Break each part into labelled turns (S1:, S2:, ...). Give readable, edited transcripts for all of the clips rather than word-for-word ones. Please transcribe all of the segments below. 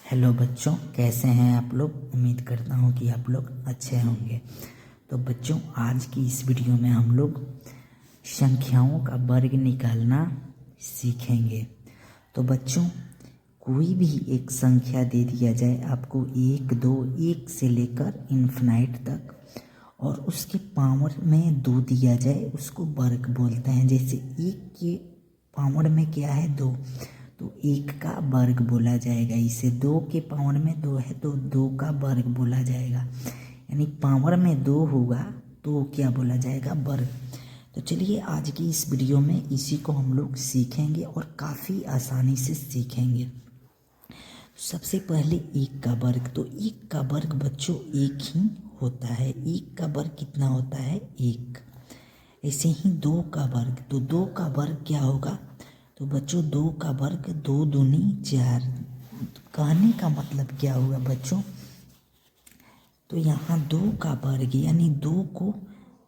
S1: Hello बच्चों, कैसे हैं आप लोग। उम्मीद करता हूँ कि आप लोग अच्छे होंगे। तो बच्चों, आज की इस वीडियो में हम लोग संख्याओं का वर्ग निकालना सीखेंगे। तो बच्चों, कोई भी एक संख्या दे दिया जाए आपको, 1, 2, 1 से लेकर इन्फिनाइट तक, और उसके पावर में 2 दिया जाए, उसको वर्ग बोलते हैं। जैसे 1 के पावर में क्या है, 2, तो 1 का वर्ग बोला जाएगा। इसे 2 के पावर में 2 है तो 2 का वर्ग बोला जाएगा। यानी पावर में 2 होगा तो क्या बोला जाएगा, वर्ग। तो चलिए आज की इस वीडियो में इसी को हम लोग सीखेंगे और काफ़ी आसानी से सीखेंगे। सबसे पहले 1 का वर्ग, तो 1 का वर्ग बच्चों 1 ही होता है। 1 का वर्ग कितना होता है, 1। ऐसे ही 2 का वर्ग, तो 2 का वर्ग क्या होगा, तो बच्चों 2 का वर्ग 2 दूनी 4। कहने का मतलब क्या हुआ बच्चों, तो यहाँ 2 का वर्ग यानी 2 को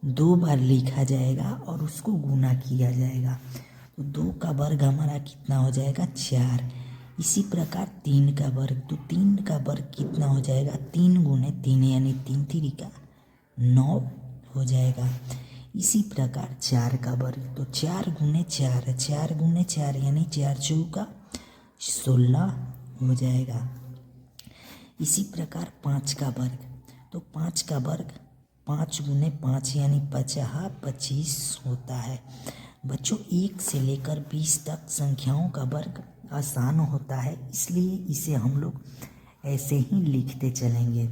S1: 2 बार लिखा जाएगा और उसको गुना किया जाएगा। तो 2 का वर्ग हमारा कितना हो जाएगा, 4। इसी प्रकार 3 का वर्ग, तो 3 का वर्ग कितना हो जाएगा, 3 गुने 3 यानी 3 3 9 हो जाएगा। इसी प्रकार 4 का वर्ग, तो 4 गुने 4 है, 4 गुने 4 यानी 4 चौका 16 हो जाएगा। इसी प्रकार 5 का वर्ग, तो 5 का वर्ग 5 गुने 5 यानी 25 होता है। बच्चों 1 से लेकर 20 तक संख्याओं का वर्ग आसान होता है, इसलिए इसे हम लोग ऐसे ही लिखते चलेंगे।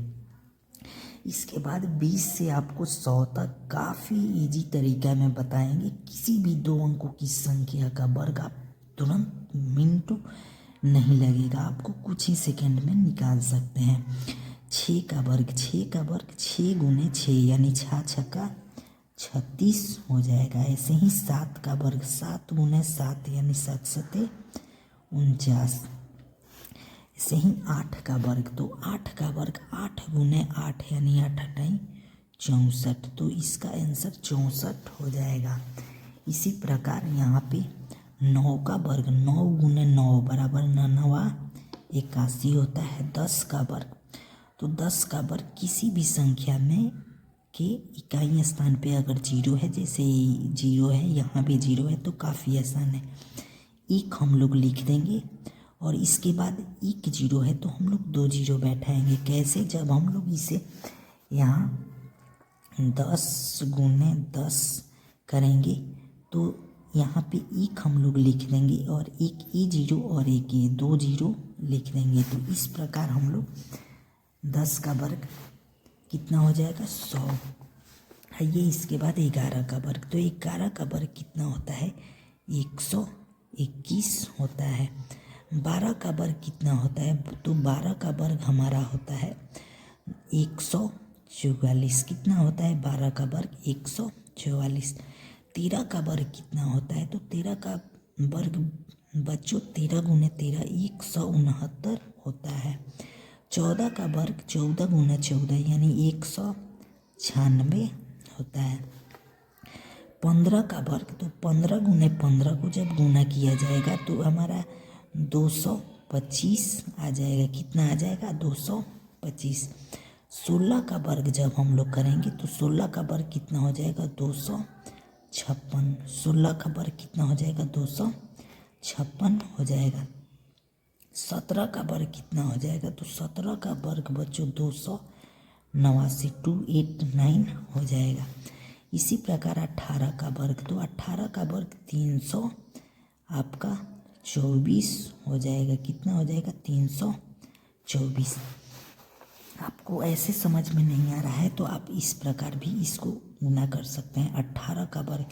S1: इसके बाद 20 से आपको 100 तक काफ़ी इजी तरीका में बताएंगे। किसी भी 2 अंकों की संख्या का वर्ग आप तुरंत मिनटों नहीं लगेगा, आपको कुछ ही सेकंड में निकाल सकते हैं। 6 का वर्ग, 6 का वर्ग 6 गुने 6 यानी 6 छक्का 36 हो जाएगा। ऐसे ही 7 का वर्ग, 7 गुने 7 यानी 7 सते 49। ऐसे ही 8 का वर्ग, तो 8 का वर्ग 8 गुने 8 यानी 8 8 64, तो इसका आंसर 64 हो जाएगा। इसी प्रकार यहाँ पे 9 का वर्ग, 9 गुने 9 बराबर 9 81 होता है। 10 का वर्ग, तो 10 का वर्ग किसी भी संख्या में के इकाई स्थान पे अगर 0 है, जैसे 0 है, यहाँ भी 0 है, तो काफ़ी आसान है। 1 हम लोग लिख देंगे और इसके बाद 1 0 है तो हम लोग 2 0 बैठाएंगे। कैसे, जब हम लोग इसे यहाँ 10 गुने 10 करेंगे तो यहाँ पे 1 हम लोग लिख देंगे और एक ए 0 और एक ए, 2 0 लिख देंगे। तो इस प्रकार हम लोग 10 का वर्ग कितना हो जाएगा, 100 है ये। इसके बाद 11 का वर्ग, तो 11 का वर्ग कितना होता है, 121 होता है। 12 का वर्ग कितना होता है, तो 12 का वर्ग हमारा होता है 144। कितना होता है 12 का वर्ग, 144। 13 का वर्ग कितना होता है, तो 13 का वर्ग बच्चों 13 गुने 13 169 होता है। 14 का वर्ग 14 गुना 14 यानी 196 होता है। 15 का वर्ग, तो 15 गुने 15 को जब गुना किया जाएगा तो हमारा 225 आ जाएगा। कितना आ जाएगा, 225। 16 का वर्ग जब हम लोग करेंगे तो 16 का वर्ग कितना हो जाएगा, 256। 16 का वर्ग कितना हो जाएगा, 256 हो जाएगा। 17 का वर्ग कितना हो जाएगा, तो 17 का वर्ग बच्चों 289 289 हो जाएगा। इसी प्रकार 18 का वर्ग, तो 18 का वर्ग 300 आपका 24 हो जाएगा। कितना हो जाएगा, 324। आपको ऐसे समझ में नहीं आ रहा है तो आप इस प्रकार भी इसको गुना कर सकते हैं। 18 का वर्ग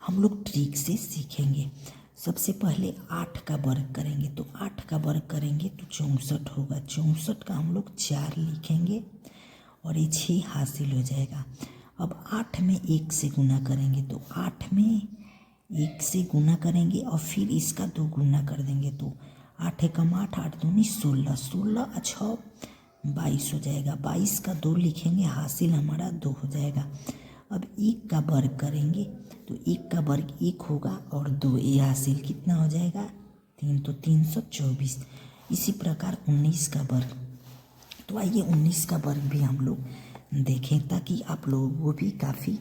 S1: हम लोग ट्रिक से सीखेंगे। सबसे पहले 8 का वर्ग करेंगे, तो 8 का वर्ग करेंगे तो 64 होगा। 64 का हम लोग 4 लिखेंगे और ये 6 हासिल हो जाएगा। अब 8 में 1 से गुना करेंगे, तो 8 में 1 से गुना करेंगे और फिर इसका 2 गुना कर देंगे, तो 8 एकम 8 8 दूनी 16 16 6 22 हो जाएगा। 22 का 2 लिखेंगे, हासिल हमारा 2 हो जाएगा। अब 1 का वर्ग करेंगे तो 1 का वर्ग 1 होगा और 2 ये हासिल कितना हो जाएगा, 3, तो 324। इसी प्रकार 19 का वर्ग। तो आइए 19 का वर्ग भी हम लोग देखें ताकि आप लोगों को भी काफ़ी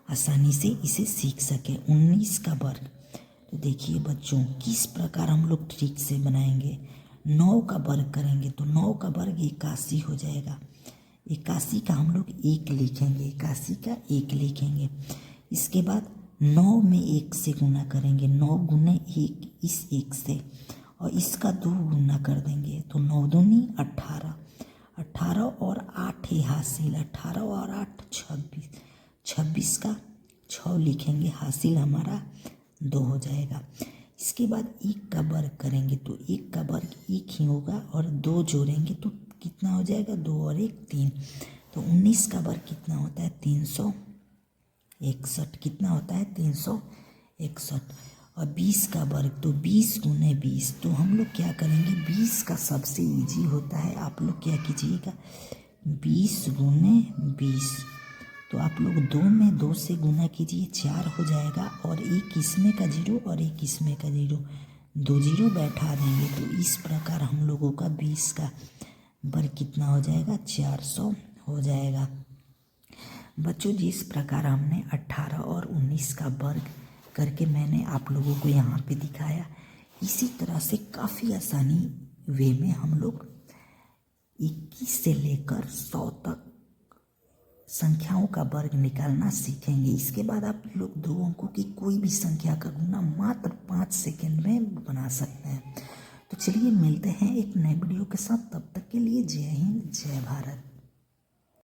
S1: आसानी से इसे सीख सकें। 19 का वर्ग, तो देखिए बच्चों किस प्रकार हम लोग ट्रिक से बनाएंगे। 9 का वर्ग करेंगे तो 9 का वर्ग 81 हो जाएगा। 81 का हम लोग 1 लिखेंगे, 81 का 1 लिखेंगे। इसके बाद 9 में 1 से गुना करेंगे, 9 गुने 1 इस 1 से, और इसका 2 गुना कर देंगे तो 9 दूनी 18, 18 और 8 है हासिल, 18 और 8 26, 26 का 6 लिखेंगे, हासिल हमारा 2 हो जाएगा। इसके बाद 1 का वर्ग करेंगे तो 1 का वर्ग 1 ही होगा और 2 जोड़ेंगे तो कितना हो जाएगा, 2 और 1 3। तो 19 का वर्ग कितना होता है, 361। कितना होता है, 361। और 20 का वर्ग तो 20 गुने 20, तो हम लोग क्या करेंगे, 20 का सबसे इजी होता है, आप लोग क्या कीजिएगा, 20 गुने 20, तो आप लोग 2 में 2 से गुना कीजिए, 4 हो जाएगा, और एक इसमें का 0 और एक इसमें का 0, 2 0 बैठा देंगे। तो इस प्रकार हम लोगों का 20 का वर्ग कितना हो जाएगा, 400 हो जाएगा। बच्चों जिस प्रकार हमने 18 और 19 का वर्ग करके मैंने आप लोगों को यहाँ पे दिखाया, इसी तरह से काफ़ी आसानी वे में हम लोग 21 से लेकर 100 तक संख्याओं का वर्ग निकालना सीखेंगे। इसके बाद आप लोग 2 अंकों की कोई भी संख्या का गुना मात्र 5 सेकंड में बना सकते हैं। तो चलिए मिलते हैं एक नए वीडियो के साथ, तब तक के लिए जय हिंद जय भारत।